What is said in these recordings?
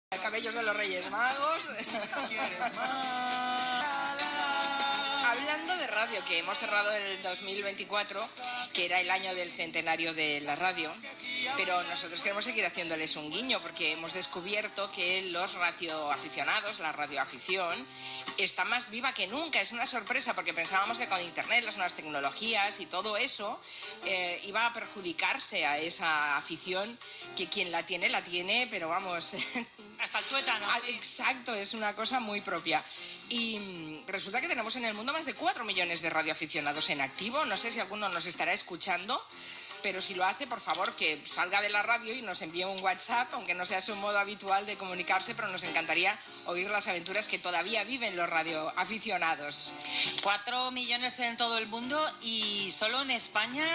Cabellos de los Reyes Magos. Hablando de radio, que hemos cerrado el 2024, que era el año del centenario de la radio, pero nosotros queremos seguir haciéndoles un guiño porque hemos descubierto que los radioaficionados, la radioafición, está más viva que nunca. Es una sorpresa porque pensábamos que con internet, las nuevas tecnologías y todo eso iba a perjudicarse a esa afición, que quien la tiene, pero vamos... Hasta el tuétano. Exacto, es una cosa muy propia. Y resulta que tenemos en el mundo más de 4 millones de radioaficionados en activo. No sé si alguno nos estará escuchando, pero si lo hace, por favor, que salga de la radio y nos envíe un WhatsApp, aunque no sea su modo habitual de comunicarse, pero nos encantaría oír las aventuras que todavía viven los radioaficionados. 4 millones en todo el mundo y solo en España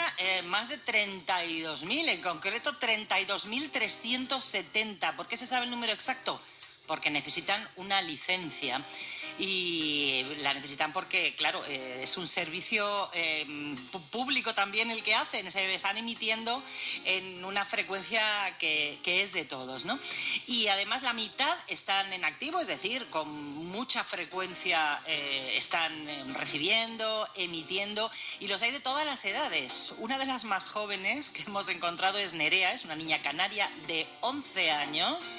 más de 32.000, en concreto 32.370. ¿Por qué se sabe el número exacto? Porque necesitan una licencia y la necesitan porque, claro, es un servicio público también el que hacen, se están emitiendo en una frecuencia que es de todos, ¿no? Y además la mitad están en activo, es decir, con mucha frecuencia están recibiendo, emitiendo, y los hay de todas las edades. Una de las más jóvenes que hemos encontrado es Nerea, es una niña canaria de 11 años,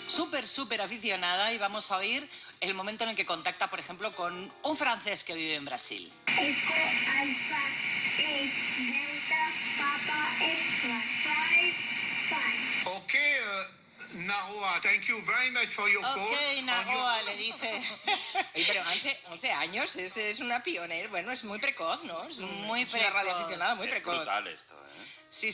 súper aficionada, y vamos a oír el momento en el que contacta, por ejemplo, con un francés que vive en Brasil. Eco Alfa Delta Papa Extra 5. Okay, Naroa, thank you very much for your call. Ok, Naroa, le dice. Oye, pero 11 años es una pionera, bueno, es muy precoz, ¿no? Es Precoz. una radioaficionada muy precoz. Es brutal esto, ¿eh? Sí.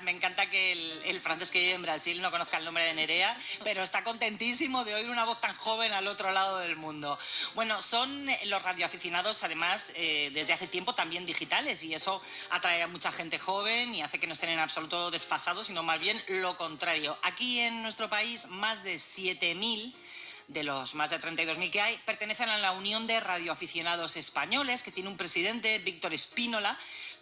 Me encanta que el francés que vive en Brasil no conozca el nombre de Nerea, pero está contentísimo de oír una voz tan joven al otro lado del mundo. Bueno, son los radioaficionados, además, desde hace tiempo también digitales, y eso atrae a mucha gente joven y hace que no estén en absoluto desfasados, sino más bien lo contrario. Aquí en nuestro país, más de 7.000 de los más de 32.000 que hay pertenecen a la Unión de Radioaficionados Españoles, que tiene un presidente, Víctor Espínola,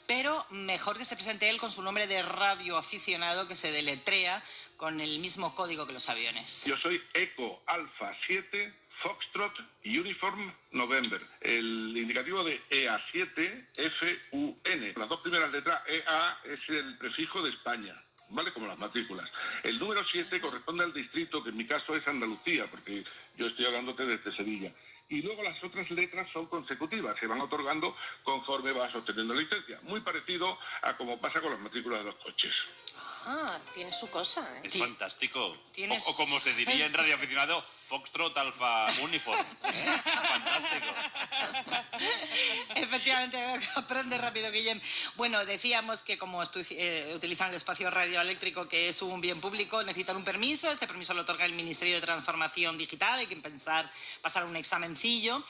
pero mejor que se presente él con su nombre de radioaficionado, que se deletrea con el mismo código que los aviones. Yo soy Eco Alfa 7 Foxtrot Uniform November. El indicativo de EA7 FUN. Las dos primeras letras, EA, es el prefijo de España, ¿vale? Como las matrículas. El número 7 corresponde al distrito, que en mi caso es Andalucía, porque yo estoy hablándote desde Sevilla. Y luego las otras letras son consecutivas, se van otorgando conforme vas obteniendo la licencia. Muy parecido a como pasa con las matrículas de los coches. Ah, tiene su cosa, ¿eh? Es fantástico. ¿Tienes? O como se diría en radioaficionado, Foxtrot Alfa Uniform. Fantástico. Efectivamente, aprende rápido, Guillem. Bueno, decíamos que como utilizan el espacio radioeléctrico, que es un bien público, necesitan un permiso. Este permiso lo otorga el Ministerio de Transformación Digital. Hay que pasar un examencillo.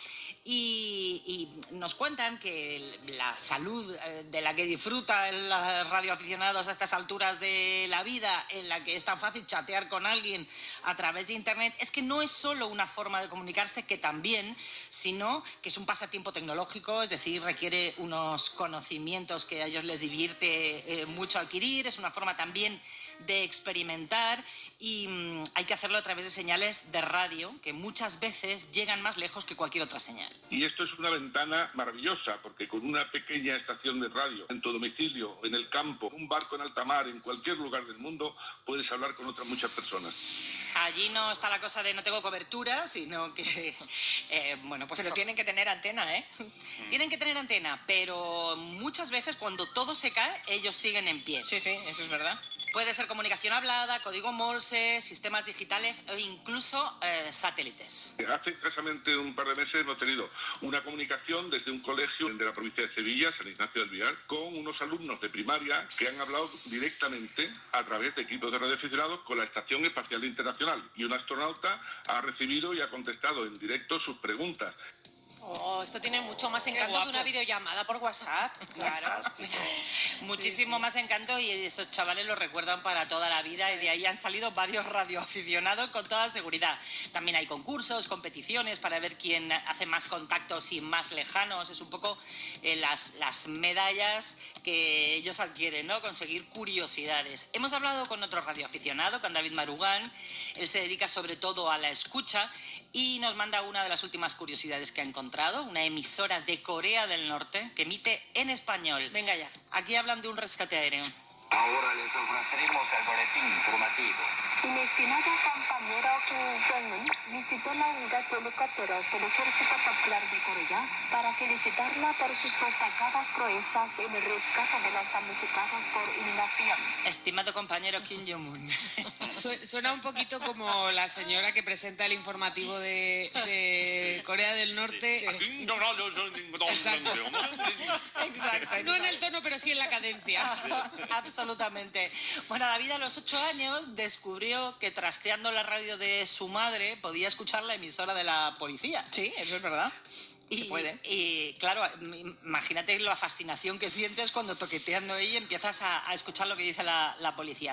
Y nos cuentan que la salud de la que disfrutan los radioaficionados a estas alturas de la vida, en la que es tan fácil chatear con alguien a través de internet, es que no es solo una forma de comunicarse, que también, sino que es un pasatiempo tecnológico, es decir, requiere unos conocimientos que a ellos les divierte mucho adquirir, es una forma también de experimentar, y hay que hacerlo a través de señales de radio que muchas veces llegan más lejos que cualquier otra señal. Y esto es una ventana maravillosa, porque con una pequeña estación de radio en tu domicilio, en el campo, un barco en alta mar, en cualquier lugar del mundo, puedes hablar con otras muchas personas. Allí no está la cosa de no tengo cobertura, sino que, bueno, pues... Pero tienen que tener antena, ¿eh? Tienen que tener antena, pero muchas veces cuando todo se cae, ellos siguen en pie. Sí, eso es verdad. Puede ser comunicación hablada, código Morse, sistemas digitales o incluso satélites. Hace escasamente un par de meses hemos tenido una comunicación desde un colegio de la provincia de Sevilla, San Ignacio del Villar, con unos alumnos de primaria que han hablado directamente a través de equipos de radioaficionados con la Estación Espacial Internacional, y un astronauta ha recibido y ha contestado en directo sus preguntas. Oh, esto tiene mucho más encanto que una videollamada por WhatsApp. Claro. Muchísimo más encanto, y esos chavales lo recuerdan para toda la vida, y de ahí han salido varios radioaficionados con toda seguridad. También hay concursos, competiciones para ver quién hace más contactos y más lejanos. Es un poco las medallas que ellos adquieren, ¿no? Conseguir curiosidades. Hemos hablado con otro radioaficionado, con David Marugán. Él se dedica sobre todo a la escucha y nos manda una de las últimas curiosidades que ha encontrado, una emisora de Corea del Norte que emite en español. Venga ya. Aquí hablan de un rescate aéreo. Ahora les ofrecemos el boletín informativo. Mi estimado compañero Kim Jong-un visitó la unidad de helicópteros del Ejército Popular de Corea para felicitarla por sus destacadas proezas en el rescate de los damnificados por inundación. Estimado compañero Kim Jong-un. Suena un poquito como la señora que presenta el informativo de Corea del Norte. Exacto. No en el tono, pero sí en la cadencia. Absolutamente. Bueno, David a los 8 años descubrió que trasteando la radio de su madre podía escuchar la emisora de la policía. Sí, eso es verdad. Se puede. Y claro, imagínate la fascinación que sientes cuando toqueteando ahí empiezas a escuchar lo que dice la policía.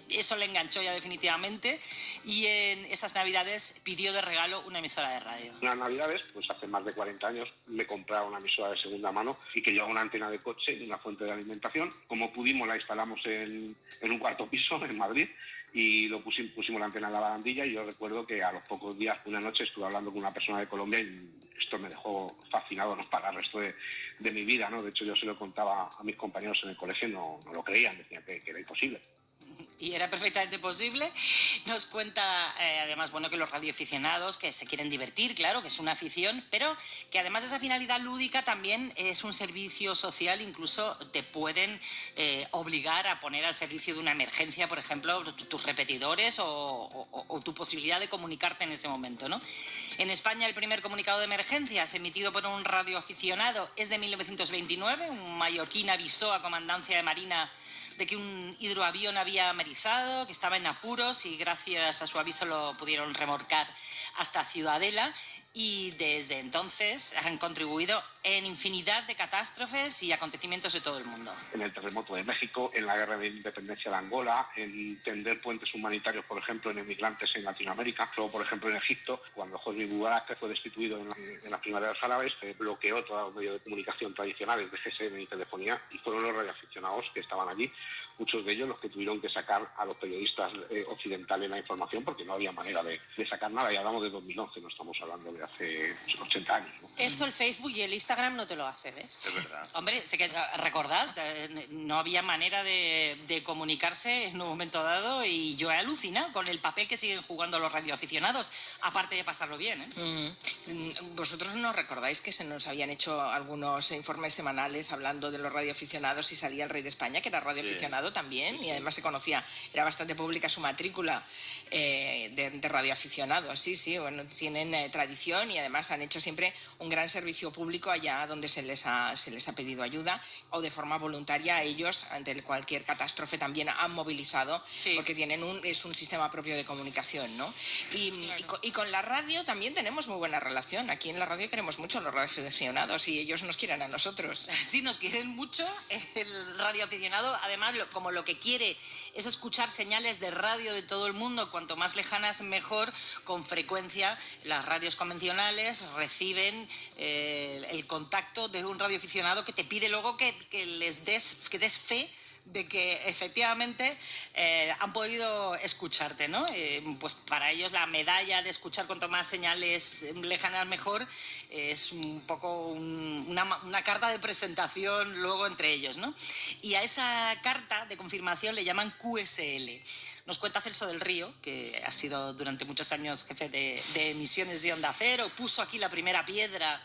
Eso le enganchó ya definitivamente, y en esas navidades pidió de regalo una emisora de radio. Unas navidades, pues hace más de 40 años, me compraron una emisora de segunda mano y que lleva una antena de coche y una fuente de alimentación. Como pudimos la instalamos en un cuarto piso en Madrid, y pusimos la antena en la barandilla, y yo recuerdo que a los pocos días, una noche, estuve hablando con una persona de Colombia y esto me dejó fascinado, ¿no?, para el resto de mi vida, ¿no? De hecho, yo se lo contaba a mis compañeros en el colegio y no lo creían, decían que era imposible. Y era perfectamente posible. Nos cuenta, además, bueno, que los radioaficionados que se quieren divertir, claro, que es una afición, pero que además de esa finalidad lúdica también es un servicio social. Incluso te pueden obligar a poner al servicio de una emergencia, por ejemplo, tus repetidores o tu posibilidad de comunicarte en ese momento, ¿no? En España el primer comunicado de emergencias emitido por un radioaficionado es de 1929. Un mallorquín avisó a Comandancia de Marina de que un hidroavión había amerizado, que estaba en apuros, y gracias a su aviso lo pudieron remolcar hasta Ciudadela, y desde entonces han contribuido en infinidad de catástrofes y acontecimientos de todo el mundo. En el terremoto de México, en la guerra de independencia de Angola, en tender puentes humanitarios, por ejemplo, en emigrantes en Latinoamérica, o por ejemplo en Egipto, cuando Hosni Mubarak fue destituido en las primaveras árabes, bloqueó todos los medios de comunicación tradicionales de GSM y telefonía, y fueron los radioaficionados que estaban allí, muchos de ellos los que tuvieron que sacar a los periodistas occidentales la información, porque no había manera de sacar nada. Y hablamos de 2011, no estamos hablando de hace 80 años, ¿no? Esto el Facebook y el Instagram no te lo hace, ¿ves? Es verdad. Hombre, recordad, no había manera de comunicarse en un momento dado, y yo he alucinado con el papel que siguen jugando los radioaficionados, aparte de pasarlo bien, ¿eh? ¿Vosotros no recordáis que se nos habían hecho algunos informes semanales hablando de los radioaficionados, y salía el Rey de España, que era radioaficionado también, y además se conocía, era bastante pública su matrícula de radioaficionados? Sí, bueno, tienen tradición, y además han hecho siempre un gran servicio público allá donde se les ha pedido ayuda, o de forma voluntaria ellos ante cualquier catástrofe también han movilizado, porque es un sistema propio de comunicación, ¿no? Y con la radio también tenemos muy buena relación. Aquí en la radio queremos mucho a los radioaficionados, y ellos nos quieren a nosotros. Sí, nos quieren mucho. El radioaficionado, además, como lo que quiere es escuchar señales de radio de todo el mundo, cuanto más lejanas mejor. Con frecuencia las radios convencionales reciben el contacto de un radioaficionado que te pide luego que des fe de que efectivamente han podido escucharte, ¿no? Pues para ellos la medalla de escuchar cuanto más señales lejanas mejor es un poco una carta de presentación luego entre ellos, ¿no? Y a esa carta de confirmación le llaman QSL. Nos cuenta Celso del Río, que ha sido durante muchos años jefe de emisiones de Onda Cero, puso aquí la primera piedra,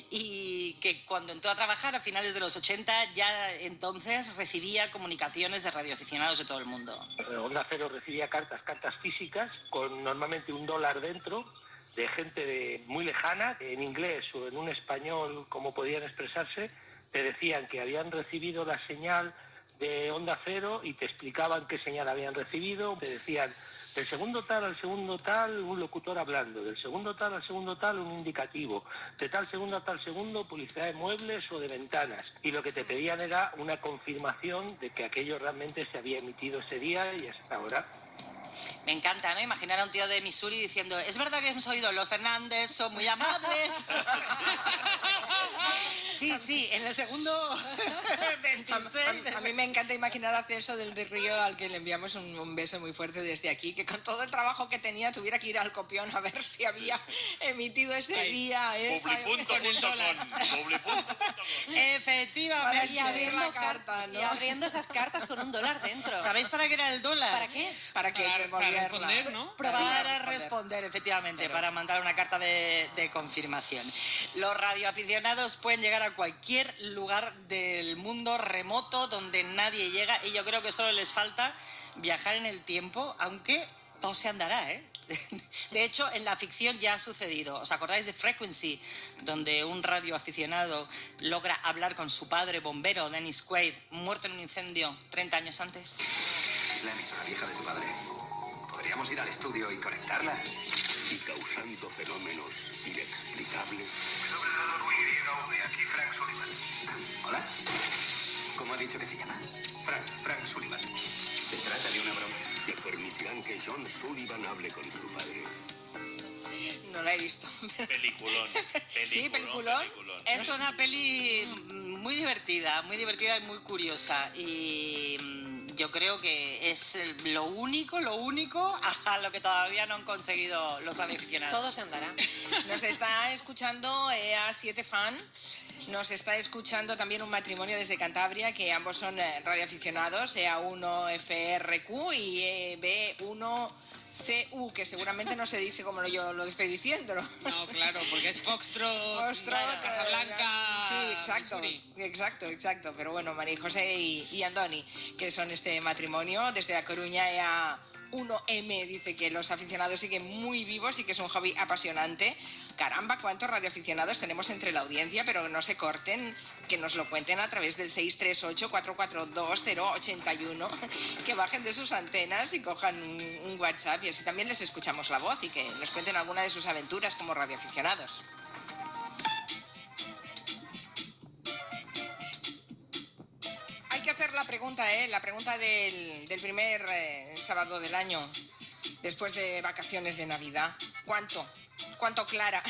y que cuando entró a trabajar a finales de los 80 ya entonces recibía comunicaciones de radioaficionados de todo el mundo. Onda Cero recibía cartas físicas con normalmente $1 dentro, de gente muy lejana, en inglés o en un español como podían expresarse. Te decían que habían recibido la señal de Onda Cero y te explicaban qué señal habían recibido, te decían Del segundo tal al segundo tal, un locutor hablando. Del segundo tal al segundo tal, un indicativo. De tal segundo a tal segundo, publicidad de muebles o de ventanas. Y lo que te pedían era una confirmación de que aquello realmente se había emitido ese día y hasta ahora. Me encanta, ¿no? Imaginar a un tío de Missouri diciendo, es verdad que hemos oído los Fernández, son muy amables. Sí, en el segundo 26. A mí me encanta imaginar a Celso del Río, al que le enviamos un beso muy fuerte desde aquí, que con todo el trabajo que tenía tuviera que ir al copión a ver si había emitido ese día. Publipunto.com. Efectivamente. Y abrir la carta, ¿no? Y abriendo esas cartas con $1 dentro. ¿Sabéis para qué era el dólar? ¿Para qué? Para responder, ¿no? Para responder, efectivamente, para mandar una carta de confirmación. Los radioaficionados pueden llegar a cualquier lugar del mundo remoto donde nadie llega y yo creo que solo les falta viajar en el tiempo, aunque todo se andará, ¿eh? De hecho, en la ficción ya ha sucedido. ¿Os acordáis de Frequency? Donde un radioaficionado logra hablar con su padre bombero, Dennis Quaid, muerto en un incendio 30 años antes. Es la emisora vieja de tu padre. ¿Podríamos ir al estudio y conectarla? Y causando fenómenos inexplicables. Aquí Frank Sullivan. ¿Hola? ¿Cómo ha dicho que se llama? Frank Sullivan. Se trata de una broma. Que permitirán que John Sullivan hable con su padre. No la he visto. Peliculón. Sí, peliculón. Es una peli muy divertida y muy curiosa. Y yo creo que es lo único a lo que todavía no han conseguido los aficionados. Todo se andará. Nos está escuchando EA7 Fan. Nos está escuchando también un matrimonio desde Cantabria, que ambos son radioaficionados, EA1 FRQ y B1CU, que seguramente no se dice como yo lo estoy diciendo. No, claro, porque es Foxtrot, Casablanca. Sí, exacto. Pero bueno, María José y Andoni, que son este matrimonio desde La Coruña, EA1M, dice que los aficionados siguen muy vivos y que es un hobby apasionante. Caramba, cuántos radioaficionados tenemos entre la audiencia, pero no se corten, que nos lo cuenten a través del 638-442-081, que bajen de sus antenas y cojan un WhatsApp y así también les escuchamos la voz y que nos cuenten alguna de sus aventuras como radioaficionados. Hay que hacer la pregunta del primer sábado del año, después de vacaciones de Navidad. ¿Cuánto, Clara?